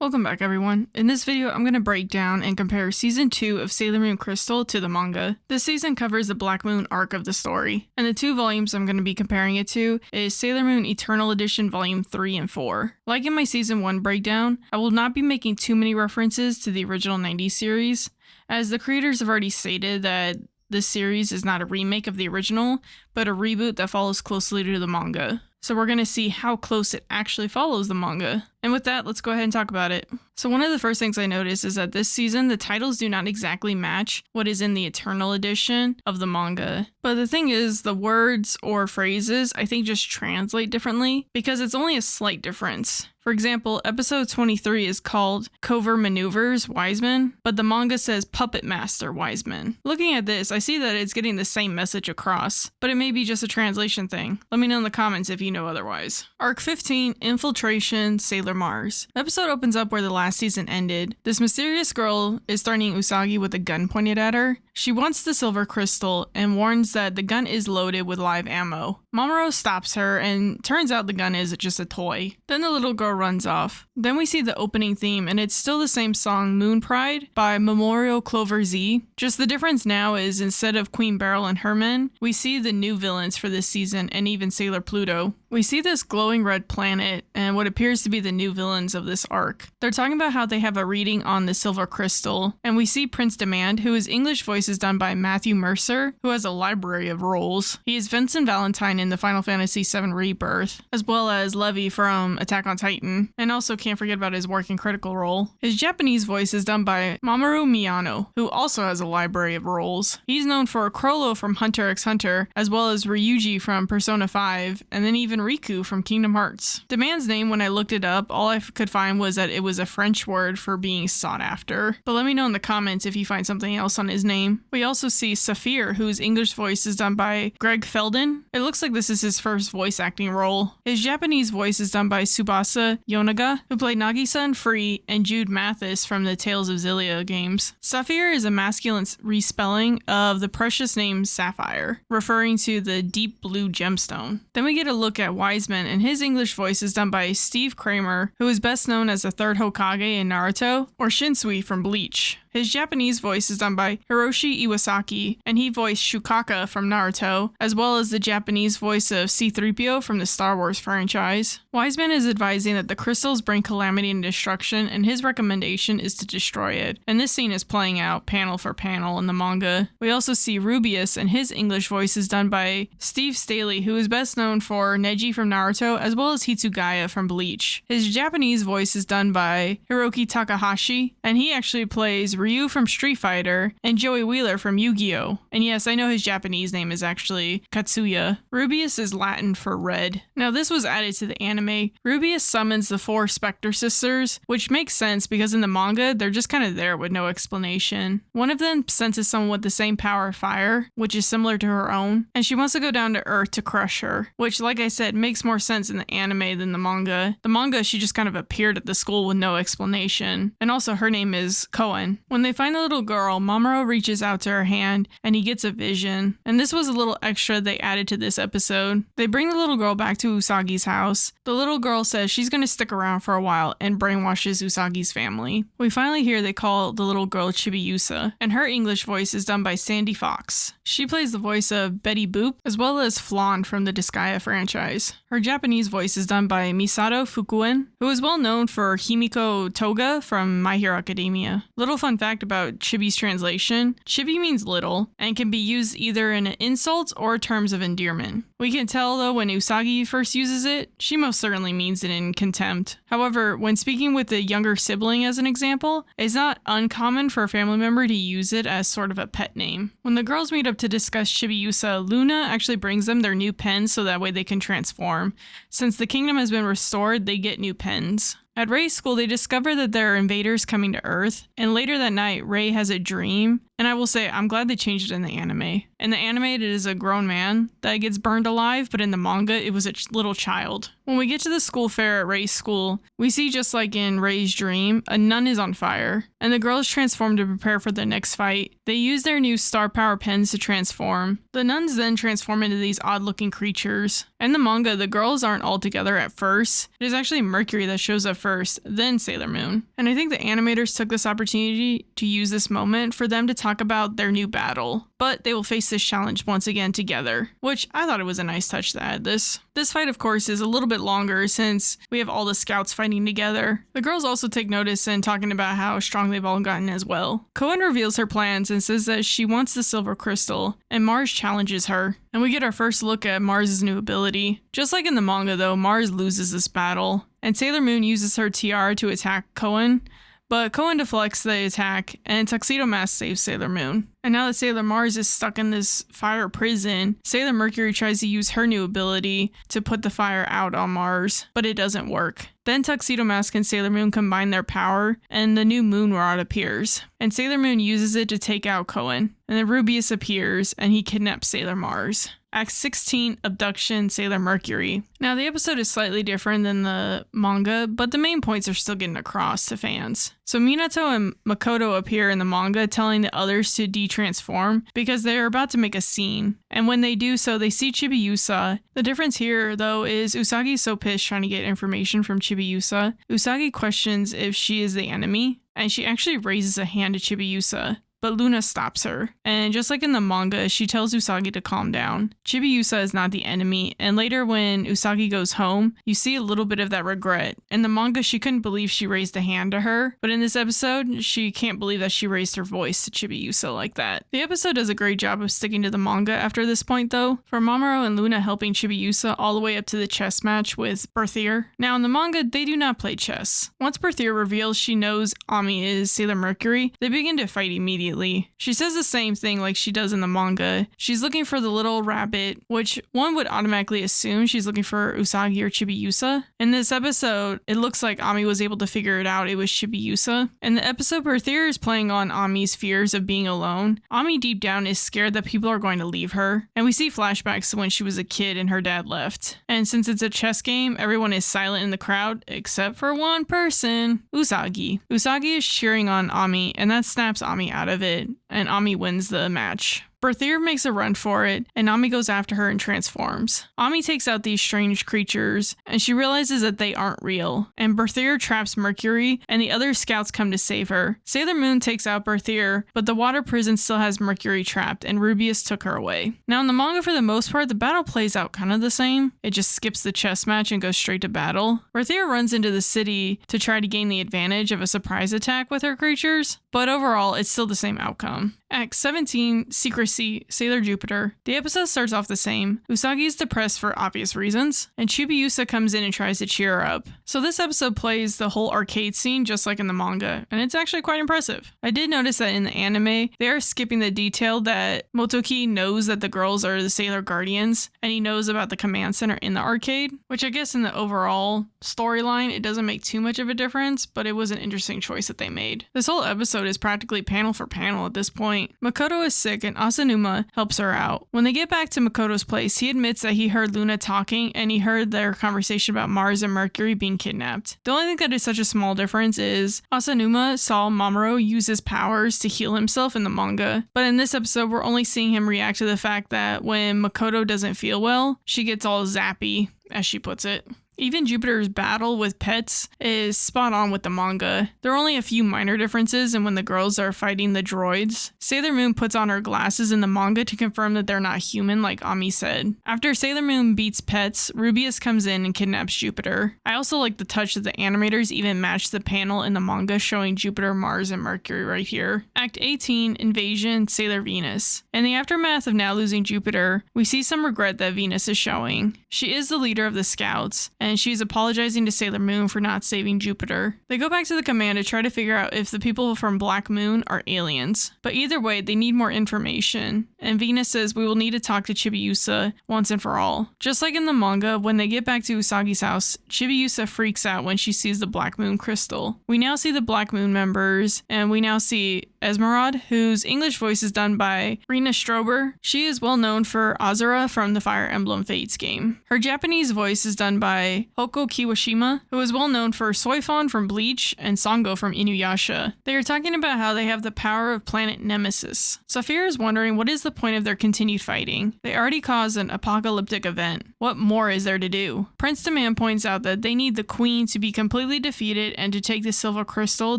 Welcome back everyone. In this video, I'm going to break down and compare Season 2 of Sailor Moon Crystal to the manga. This season covers the Black Moon arc of the story, and the two volumes I'm going to be comparing it to is Sailor Moon Eternal Edition Volume 3 and 4. Like in my Season 1 breakdown, I will not be making too many references to the original 90s series, as the creators have already stated that this series is not a remake of the original, but a reboot that follows closely to the manga. So we're going to see how close it actually follows the manga. And with that, let's go ahead and talk about it. So one of the first things I noticed is that this season, the titles do not exactly match what is in the Eternal Edition of the manga. But the thing is, the words or phrases, I think, just translate differently because it's only a slight difference. For example, episode 23 is called Covert Maneuvers Wiseman, but the manga says Puppet Master Wiseman. Looking at this, I see that it's getting the same message across, but it may be just a translation thing. Let me know in the comments if you know otherwise. Arc 15, Infiltration, Sailor Mars. The episode opens up where the last season ended. This mysterious girl is threatening Usagi with a gun pointed at her. She wants the silver crystal and warns that the gun is loaded with live ammo. Mamoru stops her and turns out the gun is just a toy. Then the little girl runs off. Then we see the opening theme and it's still the same song Moon Pride by Memorial Clover Z. Just the difference now is instead of Queen Beryl and her men, we see the new villains for this season and even Sailor Pluto. We see this glowing red planet and what appears to be the new villains of this arc. They're talking about how they have a reading on the silver crystal, and we see Prince Demand, who his English voice is done by Matthew Mercer, who has a library of roles. He is Vincent Valentine in the Final Fantasy VII Rebirth, as well as Levi from Attack on Titan, and also can't forget about his work in Critical Role. His Japanese voice is done by Mamoru Miyano, who also has a library of roles. He's known for Chrollo from Hunter x Hunter, as well as Ryuji from Persona 5, and then even Riku from Kingdom Hearts. Demand's name, when I looked it up, all I could find was that it was a French word for being sought after. But let me know in the comments if you find something else on his name. We also see Saphir, whose English voice is done by Greg Felden. It looks like this is his first voice acting role. His Japanese voice is done by Tsubasa Yonaga, who played Nagisa in Free and Jude Mathis from the Tales of Xillia games. Saphir is a masculine respelling of the precious name Sapphire, referring to the deep blue gemstone. Then we get a look at Wiseman, and his English voice is done by Steve Kramer, who is best known as the third Hokage in Naruto, or Shinsui from Bleach. His Japanese voice is done by Hiroshi Iwasaki, and he voiced Shukaka from Naruto, as well as the Japanese voice of C-3PO from the Star Wars franchise. Wiseman is advising that the crystals bring calamity and destruction, and his recommendation is to destroy it. And this scene is playing out panel for panel in the manga. We also see Rubius, and his English voice is done by Steve Staley, who is best known for Neji from Naruto, as well as Hitsugaya from Bleach. His Japanese voice is done by Hiroki Takahashi, and he actually plays Ryu from Street Fighter and Joey Wheeler from Yu-Gi-Oh! And yes, I know his Japanese name is actually Katsuya. Rubius is Latin for red. Now this was added to the anime. Rubius summons the four Spectre sisters, which makes sense because in the manga, they're just kind of there with no explanation. One of them senses someone with the same power of fire, which is similar to her own, and she wants to go down to Earth to crush her, which, like I said, makes more sense in the anime than the manga. The manga, she just kind of appeared at the school with no explanation. And also her name is Koen. When they find the little girl, Mamoru reaches out to her hand and he gets a vision. And this was a little extra they added to this episode. They bring the little girl back to Usagi's house. The little girl says she's going to stick around for a while and brainwashes Usagi's family. We finally hear they call the little girl Chibiusa, and her English voice is done by Sandy Fox. She plays the voice of Betty Boop, as well as Flan from the Disgaea franchise. Her Japanese voice is done by Misato Fukuen, who is well known for Himiko Toga from My Hero Academia. Little fun fact about Chibi's translation: Chibi means little and can be used either in insult or terms of endearment. We can tell though when Usagi first uses it, she most certainly means it in contempt. However, when speaking with a younger sibling as an example, it's not uncommon for a family member to use it as sort of a pet name. When the girls meet up to discuss Chibiusa, Luna actually brings them their new pens so that way they can transform. Since the kingdom has been restored, they get new pens. At Ray's school, they discover that there are invaders coming to Earth, and later that night, Ray has a dream, and I will say, I'm glad they changed it in the anime. In the anime, it is a grown man that gets burned alive, but in the manga, it was a little child. When we get to the school fair at Ray's school, we see, just like in Ray's dream, a nun is on fire, and the girls transform to prepare for the next fight. They use their new star power pens to transform. The nuns then transform into these odd-looking creatures. In the manga, the girls aren't all together at first. It is actually Mercury that shows up first, then Sailor Moon. And I think the animators took this opportunity to use this moment for them to talk about their new battle. But they will face this challenge once again together, which I thought it was a nice touch to add this. This fight, of course, is a little bit longer since we have all the scouts fighting together. The girls also take notice and talking about how strong they've all gotten as well. Koen reveals her plans and says that she wants the silver crystal, and Mars challenges her. And we get our first look at Mars' new ability. Just like in the manga though, Mars loses this battle, and Sailor Moon uses her tiara to attack Koen, but Koen deflects the attack, and Tuxedo Mask saves Sailor Moon. And now that Sailor Mars is stuck in this fire prison, Sailor Mercury tries to use her new ability to put the fire out on Mars, but it doesn't work. Then Tuxedo Mask and Sailor Moon combine their power, and the new moon rod appears. And Sailor Moon uses it to take out Koen. And then Rubeus appears, and he kidnaps Sailor Mars. Act 16, Abduction, Sailor Mercury. Now the episode is slightly different than the manga, but the main points are still getting across to fans. So Minato and Makoto appear in the manga telling the others to de-transform because they are about to make a scene. And when they do so, they see Chibiusa. The difference here, though, is Usagi's so pissed trying to get information from Chibiusa. Usagi questions if she is the enemy, and she actually raises a hand to Chibiusa. But Luna stops her, and just like in the manga, she tells Usagi to calm down. Chibiusa is not the enemy, and later when Usagi goes home, you see a little bit of that regret. In the manga, she couldn't believe she raised a hand to her, but in this episode, she can't believe that she raised her voice to Chibiusa like that. The episode does a great job of sticking to the manga after this point though, from Mamoru and Luna helping Chibiusa all the way up to the chess match with Berthier. Now in the manga, they do not play chess. Once Berthier reveals she knows Ami is Sailor Mercury, they begin to fight immediately. She says the same thing like she does in the manga. She's looking for the little rabbit, which one would automatically assume she's looking for Usagi or Chibiusa. In this episode, it looks like Ami was able to figure it out. It was Chibiusa. In the episode, Berthier is playing on Ami's fears of being alone. Ami deep down is scared that people are going to leave her. And we see flashbacks to when she was a kid and her dad left. And since it's a chess game, everyone is silent in the crowd except for one person, Usagi. Usagi is cheering on Ami, and that snaps Ami out of it, and Ami wins the match. Berthier makes a run for it, and Ami goes after her and transforms. Ami takes out these strange creatures, and she realizes that they aren't real, and Berthier traps Mercury, and the other scouts come to save her. Sailor Moon takes out Berthier, but the water prison still has Mercury trapped, and Rubeus took her away. Now in the manga, for the most part, the battle plays out kind of the same. It just skips the chess match and goes straight to battle. Berthier runs into the city to try to gain the advantage of a surprise attack with her creatures, but overall, it's still the same outcome. Act 17, Secrecy, Sailor Jupiter. The episode starts off the same. Usagi is depressed for obvious reasons, and Chibiusa comes in and tries to cheer her up. So this episode plays the whole arcade scene just like in the manga, and it's actually quite impressive. I did notice that in the anime, they are skipping the detail that Motoki knows that the girls are the Sailor Guardians, and he knows about the command center in the arcade, which I guess in the overall storyline, it doesn't make too much of a difference, but it was an interesting choice that they made. This whole episode is practically panel for panel at this point. Makoto is sick and Asanuma helps her out. When they get back to Makoto's place, he admits that he heard Luna talking and he heard their conversation about Mars and Mercury being kidnapped. The only thing that is such a small difference is Asanuma saw Mamoru use his powers to heal himself in the manga, but in this episode we're only seeing him react to the fact that when Makoto doesn't feel well, she gets all zappy, as she puts it. Even Jupiter's battle with pets is spot on with the manga. There are only a few minor differences in when the girls are fighting the droids. Sailor Moon puts on her glasses in the manga to confirm that they're not human like Ami said. After Sailor Moon beats pets, Rubeus comes in and kidnaps Jupiter. I also like the touch that the animators even matched the panel in the manga showing Jupiter, Mars, and Mercury right here. Act 18, Invasion, Sailor Venus. In the aftermath of now losing Jupiter, we see some regret that Venus is showing. She is the leader of the scouts, and she's apologizing to Sailor Moon for not saving Jupiter. They go back to the command to try to figure out if the people from Black Moon are aliens. But either way, they need more information, and Venus says we will need to talk to Chibiusa once and for all. Just like in the manga, when they get back to Usagi's house, Chibiusa freaks out when she sees the Black Moon crystal. We now see the Black Moon members, and we now see Esmeralda, whose English voice is done by Rena Strober. She is well known for Azura from the Fire Emblem Fates game. Her Japanese voice is done by Hoko Kiwashima, who is well known for Soifon from Bleach and Sango from Inuyasha. They are talking about how they have the power of planet Nemesis. Saphira is wondering what is the point of their continued fighting. They already caused an apocalyptic event. What more is there to do? Prince Demand points out that they need the queen to be completely defeated and to take the silver crystal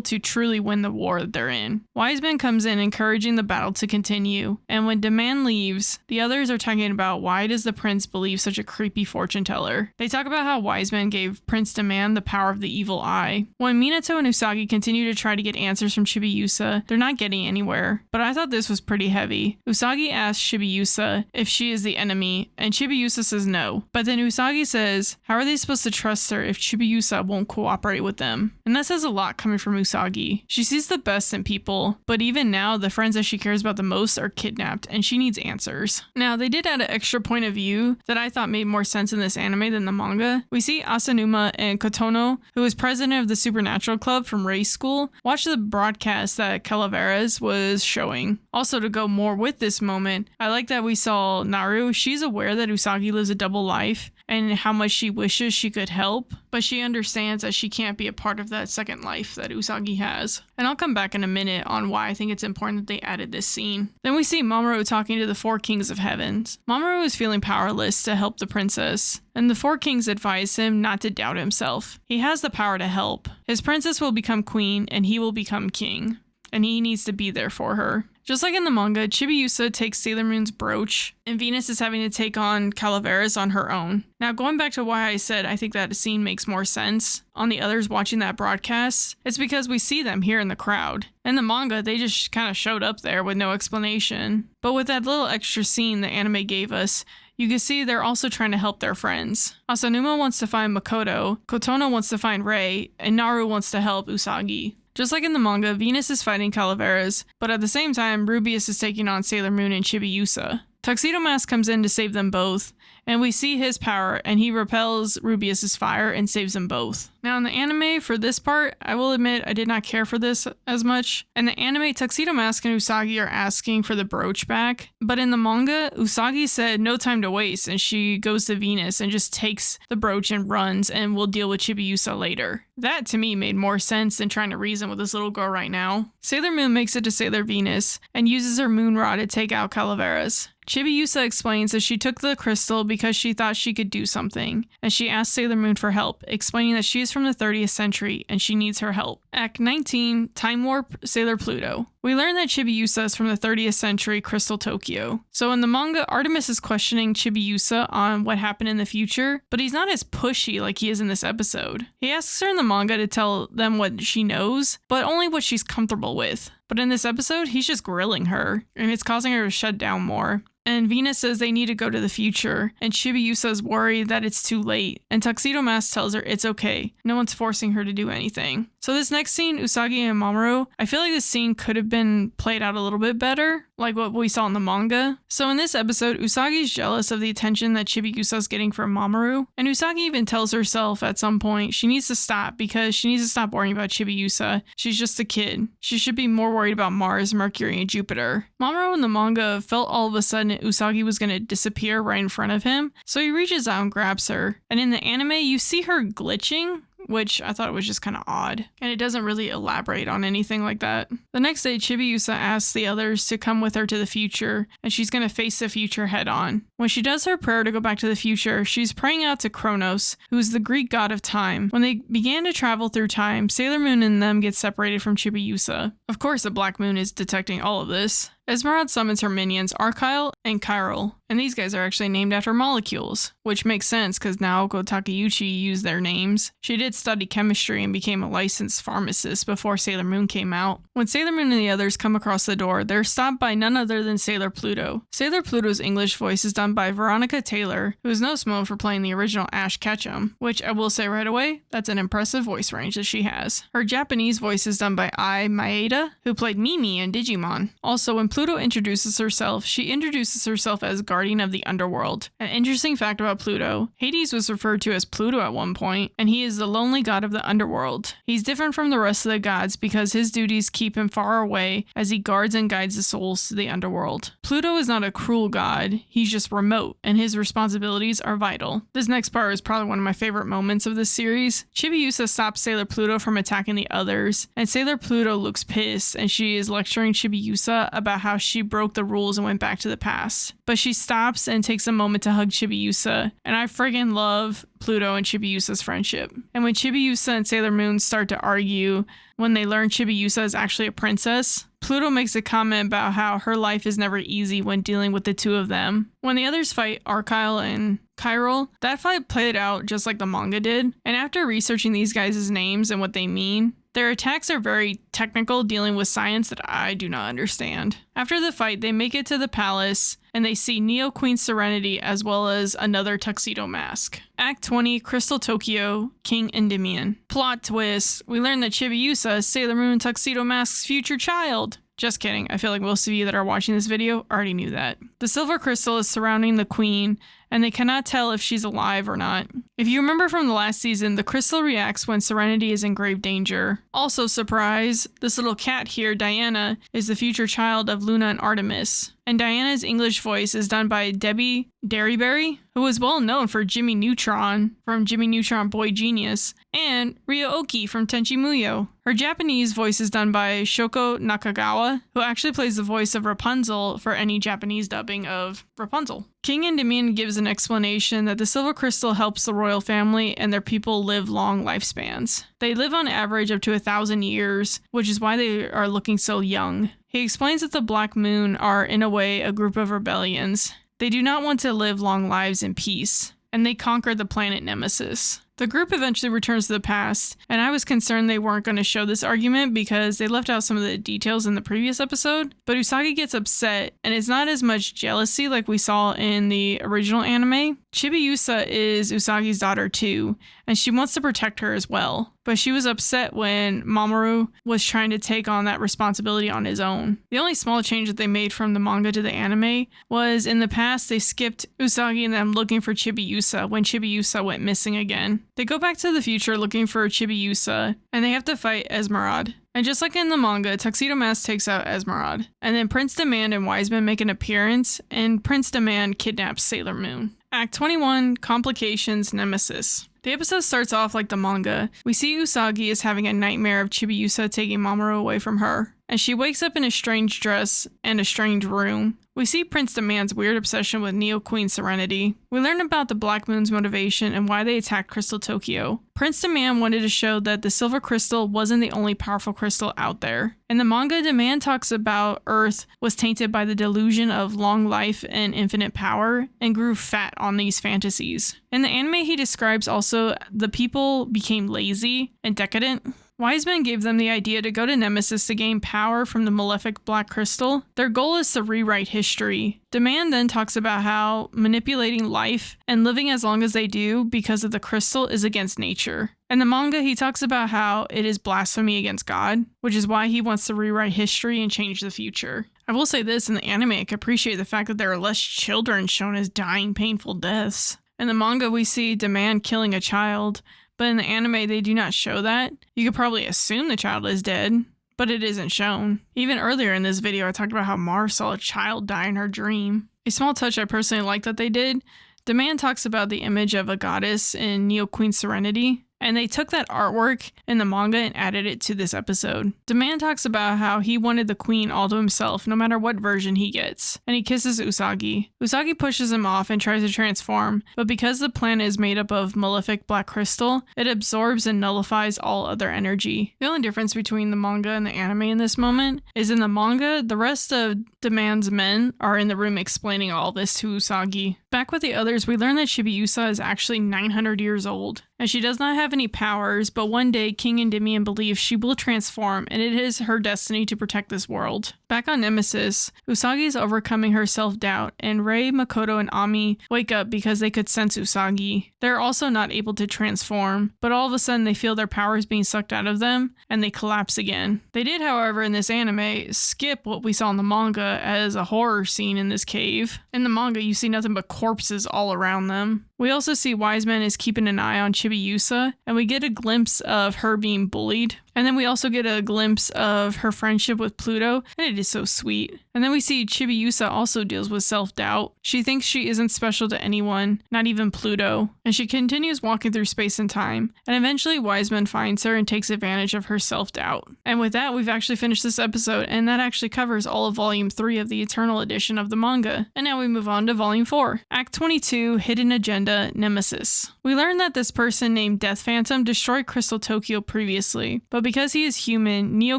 to truly win the war that they're in. Wiseman comes in encouraging the battle to continue, and when Demand leaves, the others are talking about why does the prince believe such a creepy fortune teller. They talk about how Wiseman gave Prince Demand the power of the evil eye. When Minato and Usagi continue to try to get answers from Chibiusa, they're not getting anywhere, but I thought this was pretty heavy. Usagi asks Chibiusa if she is the enemy, and Chibiusa says no, but then Usagi says, how are they supposed to trust her if Chibiusa won't cooperate with them? And that says a lot coming from Usagi. She sees the best in people, but even now, the friends that she cares about the most are kidnapped, and she needs answers. Now, they did add an extra point of view that I thought made more sense in this anime than the manga. We see Asanuma and Kotono, who is president of the Supernatural Club from Ray's school, watch the broadcast that Calaveras was showing. Also, to go more with this moment, I like that we saw Naru. She's aware that Usagi lives a double life and how much she wishes she could help, but she understands that she can't be a part of that second life that Usagi has. And I'll come back in a minute on why I think it's important that they added this scene. Then we see Mamoru talking to the four kings of heavens. Mamoru is feeling powerless to help the princess, and the four kings advise him not to doubt himself. He has the power to help. His princess will become queen and he will become king, and he needs to be there for her. Just like in the manga, Chibiusa takes Sailor Moon's brooch, and Venus is having to take on Calaveras on her own. Now, going back to why I said I think that scene makes more sense on the others watching that broadcast, it's because we see them here in the crowd. In the manga, they just kind of showed up there with no explanation. But with that little extra scene the anime gave us, you can see they're also trying to help their friends. Asanuma wants to find Makoto, Kotono wants to find Rei, and Naru wants to help Usagi. Just like in the manga, Venus is fighting Calaveras, but at the same time, Rubius is taking on Sailor Moon and Chibiusa. Tuxedo Mask comes in to save them both, and we see his power, and he repels Rubius's fire and saves them both. Now in the anime, for this part, I will admit I did not care for this as much. In the anime, Tuxedo Mask and Usagi are asking for the brooch back, but in the manga, Usagi said no time to waste, and she goes to Venus and just takes the brooch and runs, and will deal with Chibiusa later. That to me made more sense than trying to reason with this little girl right now. Sailor Moon makes it to Sailor Venus, and uses her moon rod to take out Calaveras. Chibiusa explains that she took the crystal because she thought she could do something, and she asked Sailor Moon for help, explaining that she is from the 30th century and she needs her help. Act 19, Time Warp, Sailor Pluto. We learn that Chibiusa is from the 30th century Crystal Tokyo. So in the manga, Artemis is questioning Chibiusa on what happened in the future, but he's not as pushy like he is in this episode. He asks her in the manga to tell them what she knows, but only what she's comfortable with. But in this episode, he's just grilling her, and it's causing her to shut down more. And Venus says they need to go to the future, and Chibiusa's worried that it's too late, and Tuxedo Mask tells her it's okay, no one's forcing her to do anything. So this next scene, Usagi and Mamoru, I feel like this scene could have been played out a little bit better, like what we saw in the manga. So in this episode, Usagi's jealous of the attention that Chibiusa's getting from Mamoru, and Usagi even tells herself at some point she needs to stop because she needs to stop worrying about Chibiusa. She's just a kid. She should be more worried about Mars, Mercury, and Jupiter. Mamoru in the manga felt all of a sudden Usagi was going to disappear right in front of him, so he reaches out and grabs her. And in the anime, you see her glitching, which I thought was just kind of odd, and it doesn't really elaborate on anything like that. The next day, Chibiusa asks the others to come with her to the future, and she's going to face the future head on. When she does her prayer to go back to the future, she's praying out to Kronos, who is the Greek god of time. When they began to travel through time, Sailor Moon and them get separated from Chibiusa. Of course, the Black Moon is detecting all of this. Esmeralda summons her minions Archyle and Chiral, and these guys are actually named after molecules, which makes sense because Naoko Takeuchi used their names. She did study chemistry and became a licensed pharmacist before Sailor Moon came out. When Sailor Moon and the others come across the door, they're stopped by none other than Sailor Pluto. Sailor Pluto's English voice is done done by Veronica Taylor, who is no small for playing the original Ash Ketchum, which I will say right away, that's an impressive voice range that she has. Her Japanese voice is done by Ai Maeda, who played Mimi in Digimon. Also, when Pluto introduces herself, she introduces herself as Guardian of the Underworld. An interesting fact about Pluto, Hades was referred to as Pluto at one point, and he is the lonely god of the underworld. He's different from the rest of the gods because his duties keep him far away as he guards and guides the souls to the underworld. Pluto is not a cruel god, he's just remote, and his responsibilities are vital. This next part is probably one of my favorite moments of this series. Chibiusa stops Sailor Pluto from attacking the others, and Sailor Pluto looks pissed, and she is lecturing Chibiusa about how she broke the rules and went back to the past. But she stops and takes a moment to hug Chibiusa, and I friggin' love Pluto and Chibiusa's friendship. And when Chibiusa and Sailor Moon start to argue, when they learn Chibiusa is actually a princess, Pluto makes a comment about how her life is never easy when dealing with the two of them. When the others fight Argyle and Chiral, that fight played out just like the manga did, and after researching these guys' names and what they mean, their attacks are very technical, dealing with science that I do not understand. After the fight, they make it to the palace, and they see Neo Queen Serenity as well as another tuxedo mask. Act 20, Crystal Tokyo, King Endymion. Plot twist, we learn that Chibiusa is Sailor Moon Tuxedo Mask's future child. Just kidding, I feel like most of you that are watching this video already knew that. The silver crystal is surrounding the queen, and they cannot tell if she's alive or not. If you remember from the last season, the crystal reacts when Serenity is in grave danger. Also, surprise, this little cat here, Diana, is the future child of Luna and Artemis. And Diana's English voice is done by Debbie Derryberry, who is well known for Jimmy Neutron from Jimmy Neutron Boy Genius, and Ryo-Oki from Tenchi Muyo. Her Japanese voice is done by Shoko Nakagawa, who actually plays the voice of Rapunzel for any Japanese dubbing of Rapunzel. King Endymion gives an explanation that the silver crystal helps the royal family and their people live long lifespans. They live on average up to 1,000 years, which is why they are looking so young. He explains that the Black Moon are, in a way, a group of rebellions. They do not want to live long lives in peace, and they conquer the planet Nemesis. The group eventually returns to the past, and I was concerned they weren't going to show this argument because they left out some of the details in the previous episode, but Usagi gets upset, and it's not as much jealousy like we saw in the original anime. Chibiusa is Usagi's daughter too, and she wants to protect her as well, but she was upset when Mamoru was trying to take on that responsibility on his own. The only small change that they made from the manga to the anime was in the past they skipped Usagi and them looking for Chibiusa when Chibiusa went missing again. They go back to the future looking for Chibiusa, and they have to fight Esmeralda. And just like in the manga, Tuxedo Mask takes out Esmeralda, and then Prince Demand and Wiseman make an appearance, and Prince Demand kidnaps Sailor Moon. Act 21, Complications, Nemesis. The episode starts off like the manga. We see Usagi is having a nightmare of Chibiusa taking Mamoru away from her, and she wakes up in a strange dress and a strange room. We see Prince Demand's weird obsession with Neo Queen Serenity. We learn about the Black Moon's motivation and why they attacked Crystal Tokyo. Prince Demand wanted to show that the silver crystal wasn't the only powerful crystal out there. In the manga, Demand talks about Earth was tainted by the delusion of long life and infinite power and grew fat on these fantasies. In the anime, he describes also the people became lazy and decadent. Wiseman gave them the idea to go to Nemesis to gain power from the malefic Black Crystal. Their goal is to rewrite history. Demand then talks about how manipulating life and living as long as they do because of the crystal is against nature. In the manga, he talks about how it is blasphemy against God, which is why he wants to rewrite history and change the future. I will say this, in the anime, I can appreciate the fact that there are less children shown as dying painful deaths. In the manga, we see Demand killing a child, but in the anime, they do not show that. You could probably assume the child is dead, but it isn't shown. Even earlier in this video, I talked about how Mars saw a child die in her dream. A small touch I personally like that they did. Demand talks about the image of a goddess in Neo Queen Serenity, and they took that artwork in the manga and added it to this episode. Demand talks about how he wanted the queen all to himself no matter what version he gets, and he kisses Usagi. Usagi pushes him off and tries to transform, but because the planet is made up of malefic black crystal, it absorbs and nullifies all other energy. The only difference between the manga and the anime in this moment is in the manga, the rest of Demand's men are in the room explaining all this to Usagi. Back with the others, we learn that Chibiusa is actually 900 years old, and she does not have any powers, but one day King Endymion believes she will transform, and it is her destiny to protect this world. Back on Nemesis, Usagi is overcoming her self-doubt, and Rei, Makoto, and Ami wake up because they could sense Usagi. They're also not able to transform, but all of a sudden they feel their powers being sucked out of them, and they collapse again. They did, however, in this anime, skip what we saw in the manga as a horror scene in this cave. In the manga, you see nothing but corpses all around them. We also see Wiseman is keeping an eye on Chibiusa, and we get a glimpse of her being bullied. And then we also get a glimpse of her friendship with Pluto, and it is so sweet. And then we see Chibiusa also deals with self-doubt. She thinks she isn't special to anyone, not even Pluto, and she continues walking through space and time, and eventually Wiseman finds her and takes advantage of her self-doubt. And with that, we've actually finished this episode, and that actually covers all of Volume 3 of the Eternal Edition of the manga. And now we move on to Volume 4. Act 22, Hidden Agenda, Nemesis. We learn that this person named Death Phantom destroyed Crystal Tokyo previously, but because he is human, Neo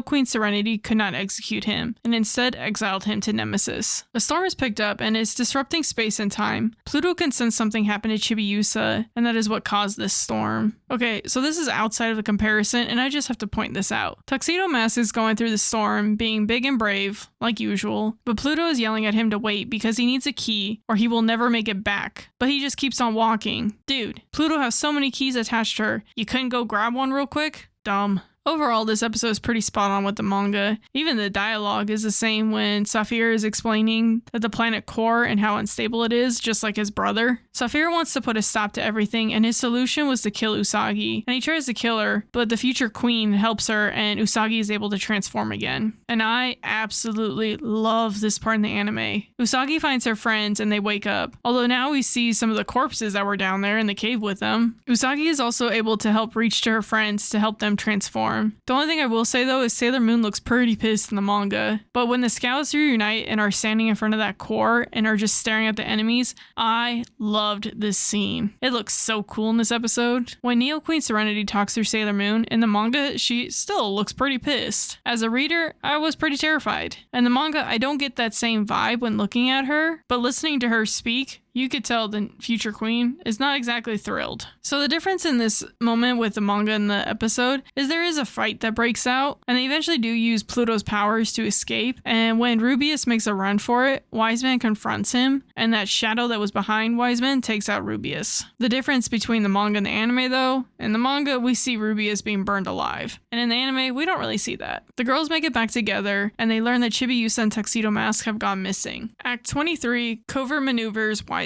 Queen Serenity could not execute him, and instead exiled him to Nemesis. A storm is picked up and is disrupting space and time. Pluto can sense something happen to Chibiusa, and that is what caused this storm. Okay, so this is outside of the comparison, and I just have to point this out. Tuxedo Mask is going through the storm, being big and brave, like usual, but Pluto is yelling at him to wait because he needs a key, or he will never make it back. But he just keeps on walking. Dude, Pluto has so many keys attached to her, you couldn't go grab one real quick? Dumb. Overall, this episode is pretty spot on with the manga. Even the dialogue is the same when Saphir is explaining that the planet core and how unstable it is, just like his brother. Saphir wants to put a stop to everything, and his solution was to kill Usagi. And he tries to kill her, but the future queen helps her, and Usagi is able to transform again. And I absolutely love this part in the anime. Usagi finds her friends, and they wake up. Although now we see some of the corpses that were down there in the cave with them. Usagi is also able to help reach to her friends to help them transform. The only thing I will say though is Sailor Moon looks pretty pissed in the manga, but when the scouts reunite and are standing in front of that core and are just staring at the enemies, I loved this scene. It looks so cool in this episode. When Neo Queen Serenity talks through Sailor Moon, in the manga she still looks pretty pissed. As a reader, I was pretty terrified. In the manga, I don't get that same vibe when looking at her, but listening to her speak, you could tell the future queen is not exactly thrilled. So the difference in this moment with the manga and the episode is there is a fight that breaks out, and they eventually do use Pluto's powers to escape, and when Rubeus makes a run for it, Wiseman confronts him, and that shadow that was behind Wiseman takes out Rubeus. The difference between the manga and the anime though, in the manga we see Rubeus being burned alive, and in the anime we don't really see that. The girls make it back together, and they learn that Chibiusa and Tuxedo Mask have gone missing. Act 23, Covert Maneuvers, Wiseman.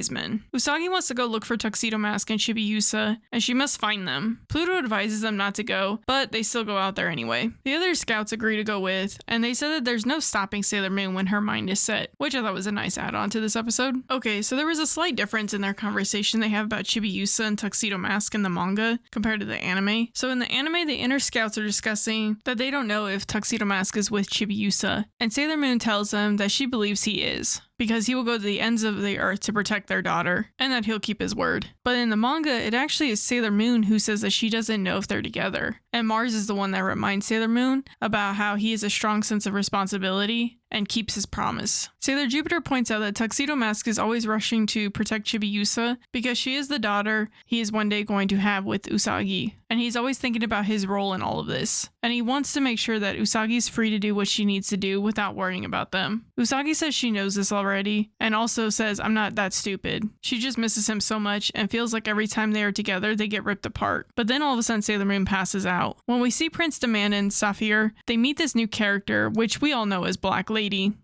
Usagi wants to go look for Tuxedo Mask and Chibiusa, and she must find them. Pluto advises them not to go, but they still go out there anyway. The other scouts agree to go with, and they said that there's no stopping Sailor Moon when her mind is set, which I thought was a nice add-on to this episode. Okay, so there was a slight difference in their conversation they have about Chibiusa and Tuxedo Mask in the manga compared to the anime. So in the anime, the inner scouts are discussing that they don't know if Tuxedo Mask is with Chibiusa, and Sailor Moon tells them that she believes he is, because he will go to the ends of the earth to protect their daughter, and that he'll keep his word. But in the manga, it actually is Sailor Moon who says that she doesn't know if they're together, and Mars is the one that reminds Sailor Moon about how he has a strong sense of responsibility and keeps his promise. Sailor Jupiter points out that Tuxedo Mask is always rushing to protect Chibiusa because she is the daughter he is one day going to have with Usagi, and he's always thinking about his role in all of this, and he wants to make sure that Usagi's free to do what she needs to do without worrying about them. Usagi says she knows this already, and also says, "I'm not that stupid." She just misses him so much and feels like every time they are together they get ripped apart. But then all of a sudden Sailor Moon passes out. When we see Prince Demand and Saphir, they meet this new character, which we all know as Black Lady.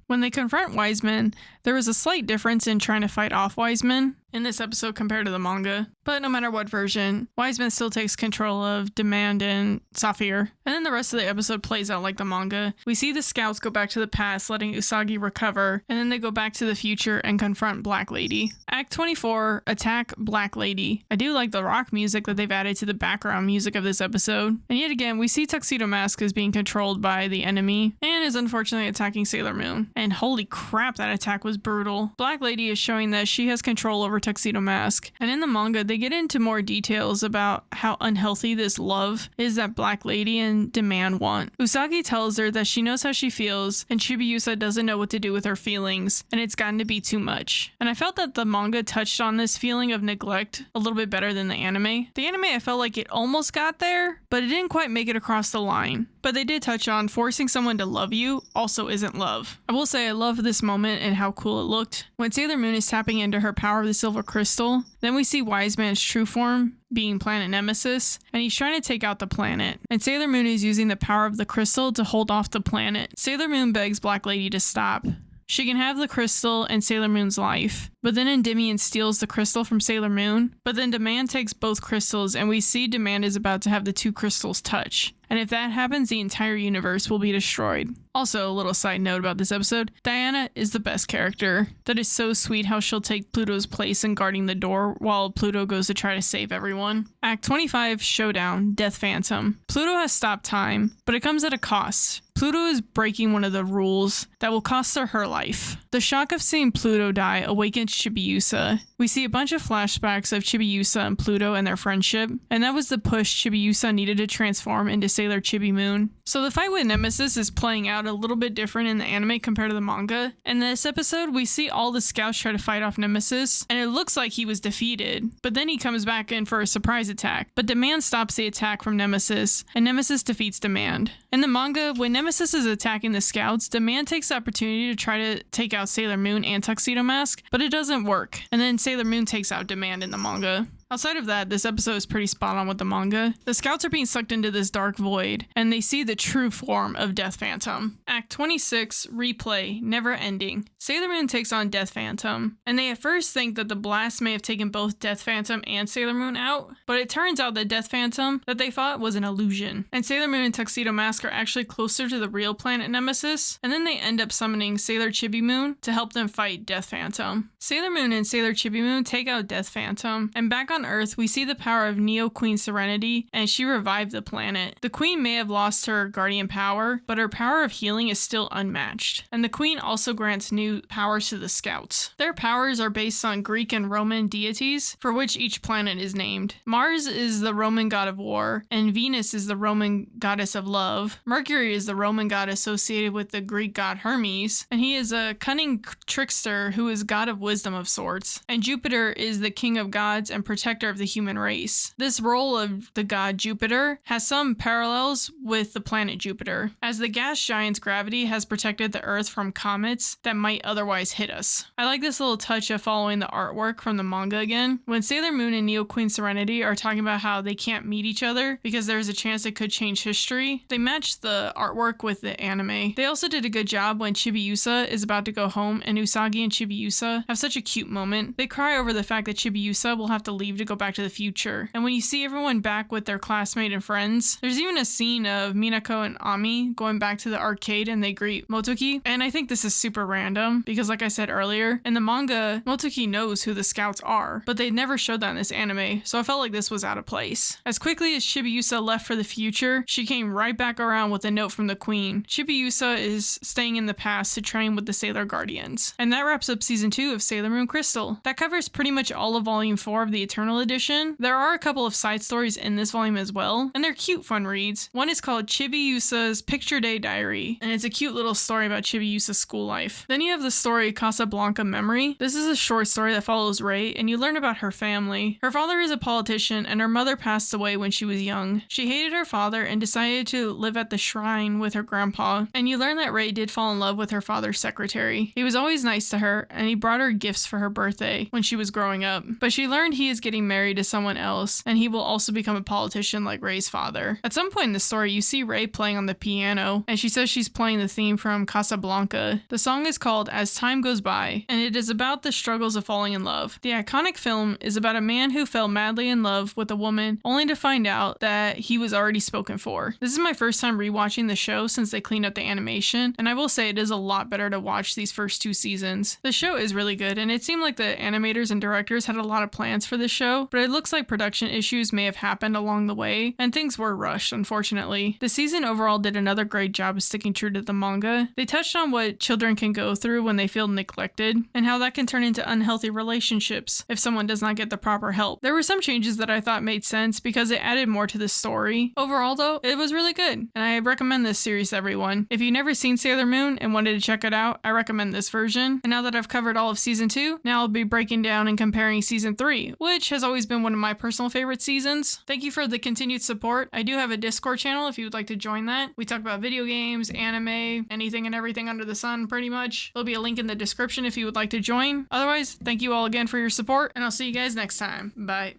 When they confront Wiseman, there was a slight difference in trying to fight off Wiseman in this episode compared to the manga, but no matter what version, Wiseman still takes control of Demand and Saphir, and then the rest of the episode plays out like the manga. We see the scouts go back to the past, letting Usagi recover, and then they go back to the future and confront Black Lady. Act 24, Attack Black Lady. I do like the rock music that they've added to the background music of this episode, and yet again we see Tuxedo Mask is being controlled by the enemy, and is unfortunately attacking Sailor Moon. And holy crap, that attack was brutal. Black Lady is showing that she has control over Tuxedo Mask, and in the manga they get into more details about how unhealthy this love is that Black Lady and Demand want. Usagi tells her that she knows how she feels, and Chibiusa doesn't know what to do with her feelings, and it's gotten to be too much. And I felt that the manga touched on this feeling of neglect a little bit better than the anime. The anime, I felt like it almost got there, but it didn't quite make it across the line. but they did touch on forcing someone to love you also isn't love. I will say I love this moment and how cool it looked. When Sailor Moon is tapping into her power of the silver crystal, then we see Wiseman's true form being planet Nemesis, and he's trying to take out the planet. And Sailor Moon is using the power of the crystal to hold off the planet. Sailor Moon begs Black Lady to stop. She can have the crystal and Sailor Moon's life, but then Endymion steals the crystal from Sailor Moon, but then Demand takes both crystals and we see Demand is about to have the two crystals touch. And if that happens, the entire universe will be destroyed. Also, a little side note about this episode, Diana is the best character. That is so sweet how she'll take Pluto's place in guarding the door while Pluto goes to try to save everyone. Act 25, Showdown, Death Phantom. Pluto has stopped time, but it comes at a cost. Pluto is breaking one of the rules that will cost her life. The shock of seeing Pluto die awakens Chibiusa. We see a bunch of flashbacks of Chibiusa and Pluto and their friendship, and that was the push Chibiusa needed to transform into Sailor Chibi Moon. So the fight with Nemesis is playing out a little bit different in the anime compared to the manga. In this episode, we see all the scouts try to fight off Nemesis, and it looks like he was defeated, but then he comes back in for a surprise attack. But Demand stops the attack from Nemesis, and Nemesis defeats Demand. In the manga, when Nemesis is attacking the scouts, Demand takes the opportunity to try to take out Sailor Moon and Tuxedo Mask, but it doesn't work, and then Sailor Moon takes out Demand in the manga. Outside of that, this episode is pretty spot on with the manga. The scouts are being sucked into this dark void, and they see the true form of Death Phantom. Act 26, Replay, Never Ending. Sailor Moon takes on Death Phantom, and they at first think that the blast may have taken both Death Phantom and Sailor Moon out, but it turns out that Death Phantom that they thought was an illusion, and Sailor Moon and Tuxedo Mask are actually closer to the real planet Nemesis, and then they end up summoning Sailor Chibi Moon to help them fight Death Phantom. Sailor Moon and Sailor Chibi Moon take out Death Phantom, and back on Earth, we see the power of Neo Queen Serenity, and she revived the planet. The Queen may have lost her guardian power, but her power of healing is still unmatched. And the Queen also grants new powers to the scouts. Their powers are based on Greek and Roman deities, for which each planet is named. Mars is the Roman god of war, and Venus is the Roman goddess of love. Mercury is the Roman god associated with the Greek god Hermes, and he is a cunning trickster who is god of wisdom of sorts. And Jupiter is the king of gods and protector of the human race. This role of the god Jupiter has some parallels with the planet Jupiter, as the gas giant's gravity has protected the Earth from comets that might otherwise hit us. I like this little touch of following the artwork from the manga again. When Sailor Moon and Neo Queen Serenity are talking about how they can't meet each other because there's a chance it could change history, they match the artwork with the anime. They also did a good job when Chibiusa is about to go home and Usagi and Chibiusa have such a cute moment. They cry over the fact that Chibiusa will have to leave to go back to the future. And when you see everyone back with their classmate and friends, there's even a scene of Minako and Ami going back to the arcade and they greet Motoki. And I think this is super random because like I said earlier, in the manga, Motoki knows who the scouts are, but they never showed that in this anime, so I felt like this was out of place. As quickly as Chibiusa left for the future, she came right back around with a note from the Queen. Chibiusa is staying in the past to train with the Sailor Guardians. And that wraps up season 2 of Sailor Moon Crystal. That covers pretty much all of volume 4 of the Eternal Edition. There are a couple of side stories in this volume as well, and they're cute fun reads. One is called Chibiusa's Picture Day Diary, and it's a cute little story about Chibiusa's school life. Then you have the story Casablanca Memory. This is a short story that follows Rei, and you learn about her family. Her father is a politician, and her mother passed away when she was young. She hated her father and decided to live at the shrine with her grandpa, and you learn that Rei did fall in love with her father's secretary. He was always nice to her, and he brought her gifts for her birthday when she was growing up, but she learned he is getting married to someone else, and he will also become a politician like Rei's father. At some point in the story, you see Rei playing on the piano, and she says she's playing the theme from Casablanca. The song is called As Time Goes By, and it is about the struggles of falling in love. The iconic film is about a man who fell madly in love with a woman only to find out that he was already spoken for. This is my first time rewatching the show since they cleaned up the animation, and I will say it is a lot better to watch these first 2 seasons. The show is really good, and it seemed like the animators and directors had a lot of plans for this show, but it looks like production issues may have happened along the way, and things were rushed, unfortunately. The season overall did another great job of sticking true to the manga. They touched on what children can go through when they feel neglected, and how that can turn into unhealthy relationships if someone does not get the proper help. There were some changes that I thought made sense because it added more to the story. Overall though, it was really good, and I recommend this series to everyone. If you've never seen Sailor Moon and wanted to check it out, I recommend this version. And now that I've covered all of season 2, now I'll be breaking down and comparing season 3, which has always been one of my personal favorite seasons. Thank you for the continued support. I do have a Discord channel if you would like to join that. We talk about video games, anime, anything and everything under the sun pretty much. There'll be a link in the description if you would like to join. Otherwise, thank you all again for your support, and I'll see you guys next time. Bye.